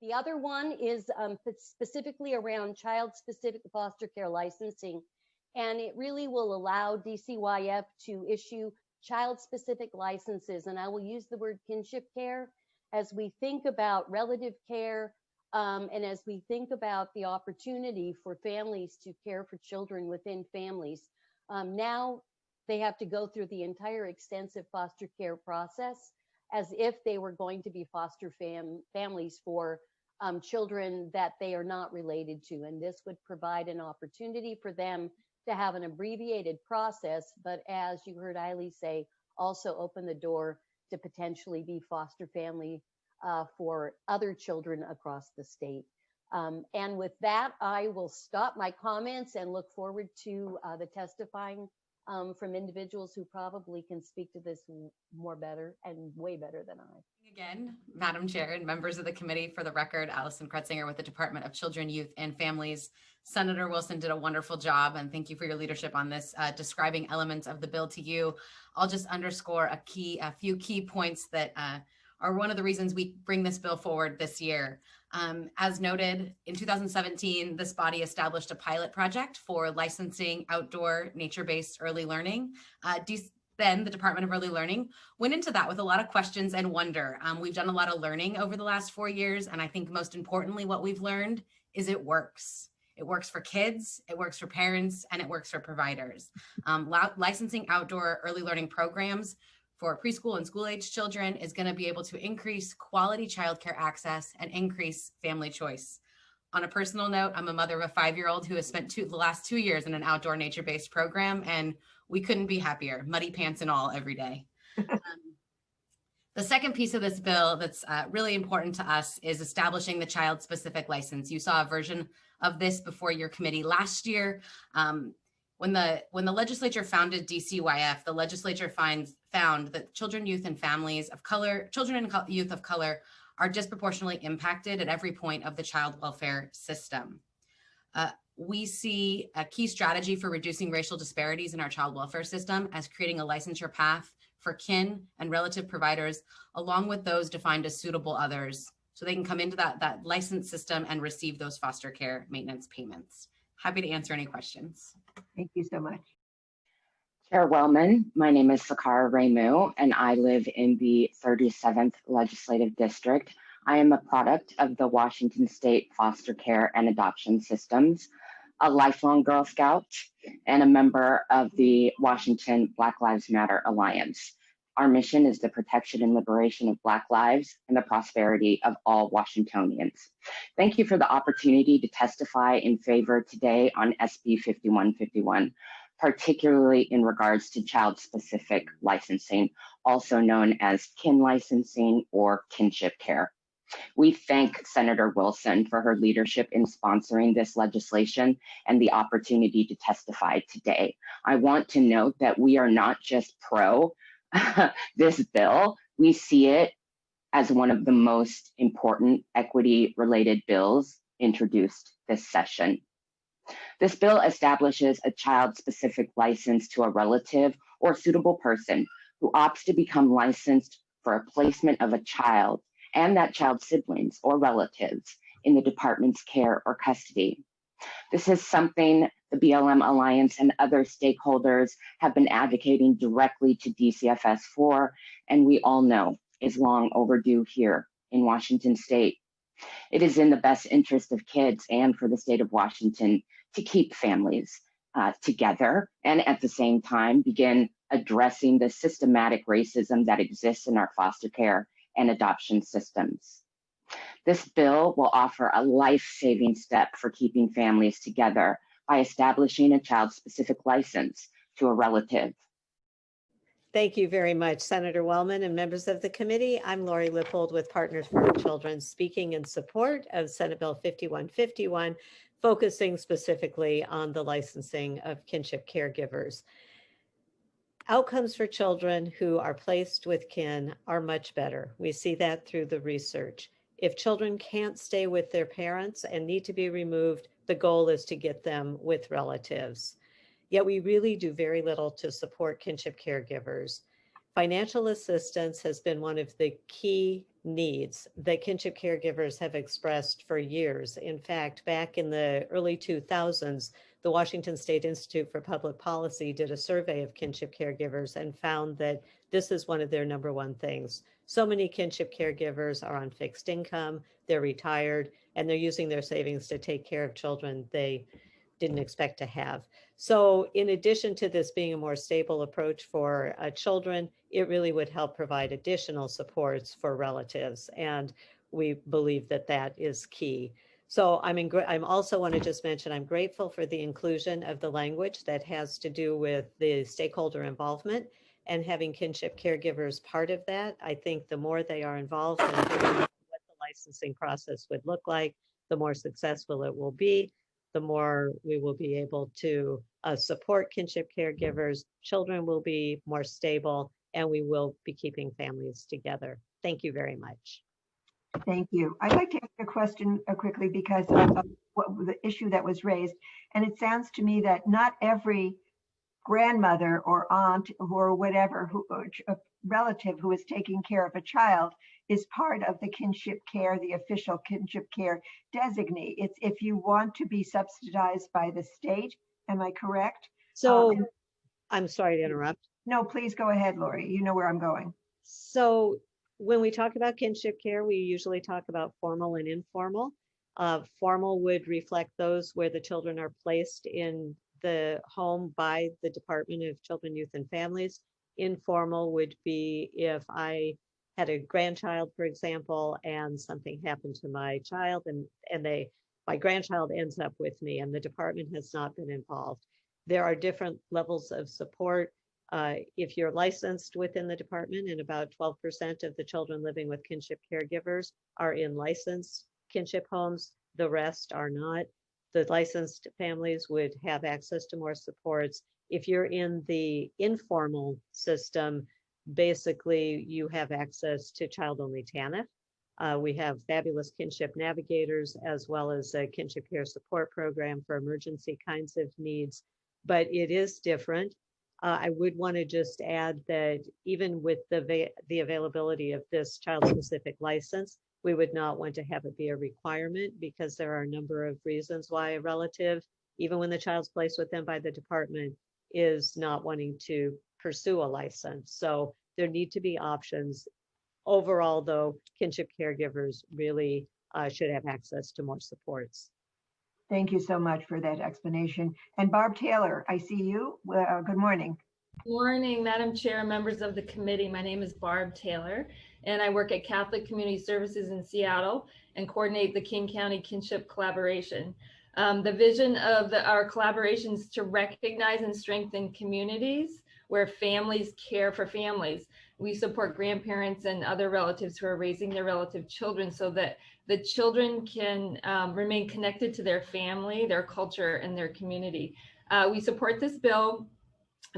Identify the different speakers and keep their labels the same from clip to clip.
Speaker 1: The other one is specifically around child-specific foster care licensing, and it really will allow DCYF to issue child-specific licenses, and I will use the word kinship care as we think about relative care, and as we think about the opportunity for families to care for children within families. Now they have to go through the entire extensive foster care process as if they were going to be foster families for children that they are not related to. And this would provide an opportunity for them to have an abbreviated process, but as you heard Eiley say, also open the door to potentially be foster family for other children across the state. And with that, I will stop my comments and look forward to the testifying from individuals who probably can speak to this more better and way better than I.
Speaker 2: Again, Madam Chair and members of the committee, for the record, Allison Kretzinger with the Department of Children, Youth, and Families. Senator Wilson did a wonderful job, and thank you for your leadership on this, describing elements of the bill to you. I'll just underscore a few key points that are one of the reasons we bring this bill forward this year. As noted, in 2017, this body established a pilot project for licensing outdoor nature-based early learning. Then the Department of Early Learning went into that with a lot of questions and wonder. We've done a lot of learning over the last 4 years, and I think most importantly, what we've learned is it works. It works for kids, it works for parents, and it works for providers. Licensing outdoor early learning programs for preschool and school-age children is going to be able to increase quality childcare access and increase family choice. On a personal note, I'm a mother of a 5-year-old who has spent the last 2 years in an outdoor nature-based program, and we couldn't be happier, muddy pants and all, every day. The second piece of this bill that's really important to us is establishing the child-specific license. You saw a version of this before your committee last year. When the legislature founded DCYF, the legislature found that children, youth, and families of color, children and youth of color are disproportionately impacted at every point of the child welfare system. We see a key strategy for reducing racial disparities in our child welfare system as creating a licensure path for kin and relative providers, along with those defined as suitable others, so they can come into that license system and receive those foster care maintenance payments. Happy to answer any questions.
Speaker 3: Thank you so much.
Speaker 4: Chair Wellman, my name is Sakara Remu, and I live in the 37th Legislative District. I am a product of the Washington State Foster Care and Adoption Systems, a lifelong Girl Scout, and a member of the Washington Black Lives Matter Alliance. Our mission is the protection and liberation of Black lives and the prosperity of all Washingtonians. Thank you for the opportunity to testify in favor today on SB 5151, particularly in regards to child-specific licensing, also known as kin licensing or kinship care. We thank Senator Wilson for her leadership in sponsoring this legislation and the opportunity to testify today. I want to note that we are not just pro this bill, we see it as one of the most important equity-related bills introduced this session. This bill establishes a child-specific license to a relative or suitable person who opts to become licensed for a placement of a child and that child's siblings or relatives in the department's care or custody. This is something the BLM Alliance and other stakeholders have been advocating directly to DCFS for, and we all know is long overdue here in Washington State. It is in the best interest of kids and for the state of Washington to keep families together and at the same time begin addressing the systematic racism that exists in our foster care and adoption systems. This bill will offer a life-saving step for keeping families together by establishing a child-specific license to a relative.
Speaker 5: Thank you very much, Senator Wellman and members of the committee. I'm Lori Lippold with Partners for Our Children, speaking in support of Senate Bill 5151, focusing specifically on the licensing of kinship caregivers. Outcomes for children who are placed with kin are much better. We see that through the research. If children can't stay with their parents and need to be removed, the goal is to get them with relatives. Yet we really do very little to support kinship caregivers. Financial assistance has been one of the key needs that kinship caregivers have expressed for years. In fact, back in the early 2000s, the Washington State Institute for Public Policy did a survey of kinship caregivers and found that this is one of their number one things. So many kinship caregivers are on fixed income, they're retired, and they're using their savings to take care of children they didn't expect to have. So in addition to this being a more stable approach for children, it really would help provide additional supports for relatives. And we believe that that is key. So I'm also want to just mention, I'm grateful for the inclusion of the language that has to do with the stakeholder involvement and having kinship caregivers part of that. I think the more they are involved in figuring out what the licensing process would look like, the more successful it will be, the more we will be able to support kinship caregivers, children will be more stable, and we will be keeping families together. Thank you very much.
Speaker 3: Thank you. I'd like to ask a question quickly because of the issue that was raised. And it sounds to me that not every grandmother or aunt or whatever, a relative who is taking care of a child is part of the kinship care, the official kinship care designee. It's if you want to be subsidized by the state. Am I correct?
Speaker 5: So I'm sorry to interrupt.
Speaker 3: No, please go ahead, Lori. You know where I'm going.
Speaker 5: So when we talk about kinship care, we usually talk about formal and informal. Formal would reflect those where the children are placed in the home by the Department of Children, Youth, and Families. Informal would be if I had a grandchild, for example, and something happened to my child and my grandchild ends up with me and the department has not been involved. There are different levels of support. If you're licensed within the department, and about 12% of the children living with kinship caregivers are in licensed kinship homes, the rest are not. The licensed families would have access to more supports. If you're in the informal system, basically you have access to child-only TANF. We have fabulous kinship navigators, as well as a kinship care support program for emergency kinds of needs, but it is different. I would want to just add that even with the availability of this child-specific license, we would not want to have it be a requirement because there are a number of reasons why a relative, even when the child's placed with them by the department, is not wanting to pursue a license. So there need to be options. Overall, though, kinship caregivers really should have access to more supports.
Speaker 3: Thank you so much for that explanation. And Barb Taylor, I see you. Good morning.
Speaker 6: Good morning, Madam Chair, members of the committee. My name is Barb Taylor, and I work at Catholic Community Services in Seattle and coordinate the King County Kinship Collaboration. The vision of our collaboration is to recognize and strengthen communities where families care for families. We support grandparents and other relatives who are raising their relative children so that the children can remain connected to their family, their culture, and their community. We support this bill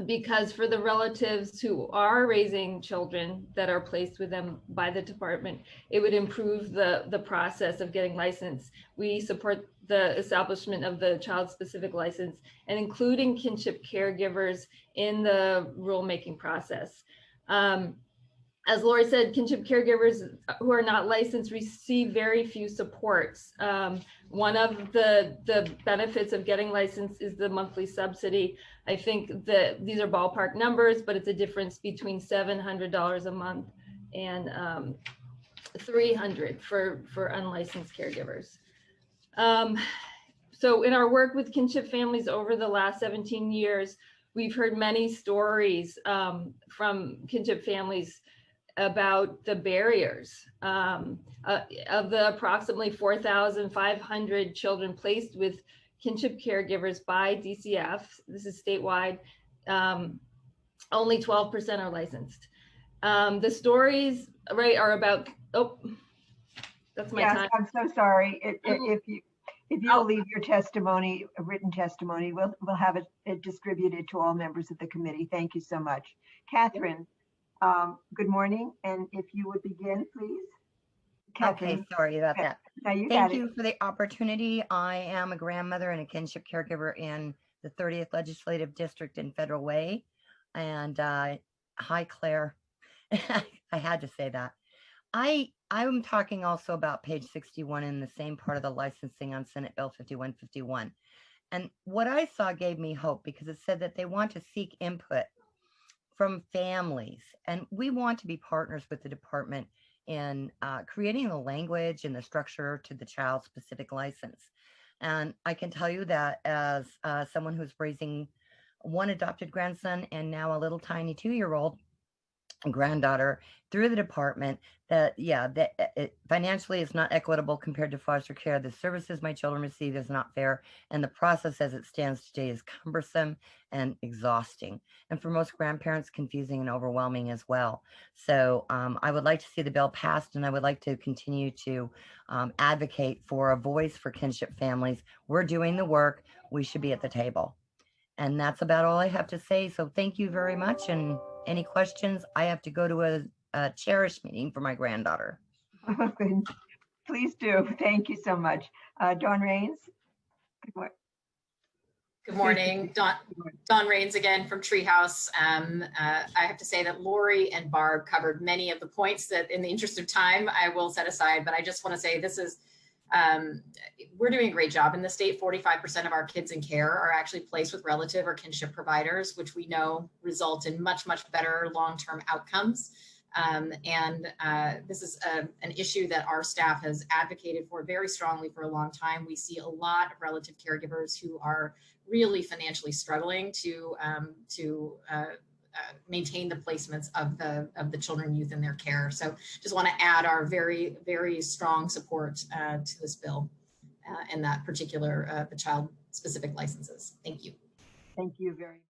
Speaker 6: because for the relatives who are raising children that are placed with them by the department, it would improve the process of getting licensed. We support the establishment of the child-specific license and including kinship caregivers in the rulemaking process. As Lori said, kinship caregivers who are not licensed receive very few supports. One of the benefits of getting licensed is the monthly subsidy. I think that these are ballpark numbers, but it's a difference between $700 a month and $300 for unlicensed caregivers. So in our work with kinship families over the last 17 years, we've heard many stories from kinship families about the barriers. Of the approximately 4,500 children placed with kinship caregivers by DCF, this is statewide, only 12% are licensed. The stories, right, are about, oh, that's my time.
Speaker 3: I'm so sorry. If you'll leave your testimony, a written testimony, we'll have it distributed to all members of the committee. Thank you so much. Catherine, good morning. And if you would begin, please. Catherine.
Speaker 7: Okay, sorry about that.
Speaker 3: Now you
Speaker 7: Thank you for the opportunity. I am a grandmother and a kinship caregiver in the 30th Legislative District in Federal Way. And hi, Claire. I had to say that. I'm talking also about page 61 in the same part of the licensing on Senate Bill 5151. And what I saw gave me hope because it said that they want to seek input from families. And we want to be partners with the department in creating the language and the structure to the child specific license. And I can tell you that as someone who's raising one adopted grandson and now a little tiny 2-year-old granddaughter through the department, that it financially is not equitable compared to foster care. The services my children receive is not fair, and the process as it stands today is cumbersome and exhausting, and for most grandparents confusing and overwhelming as well. So I would like to see the bill passed, and I would like to continue to advocate for a voice for kinship families. We're doing the work. We should be at the table. And that's about all I have to say. So thank you very much. And any questions? I have to go to a cherish meeting for my granddaughter.
Speaker 3: Please do. Thank you so much. Dawn Rains.
Speaker 8: Good morning, Dawn Rains again from Treehouse. I have to say that Lori and Barb covered many of the points that in the interest of time, I will set aside, but I just want to say this is, we're doing a great job in the state. 45% of our kids in care are actually placed with relative or kinship providers, which we know result in much, much better long-term outcomes. This is an issue that our staff has advocated for very strongly for a long time. We see a lot of relative caregivers who are really financially struggling to maintain the placements of the children and youth in their care. So just want to add our very, very strong support to this bill and that particular the child specific licenses. Thank you.
Speaker 3: Thank you very much.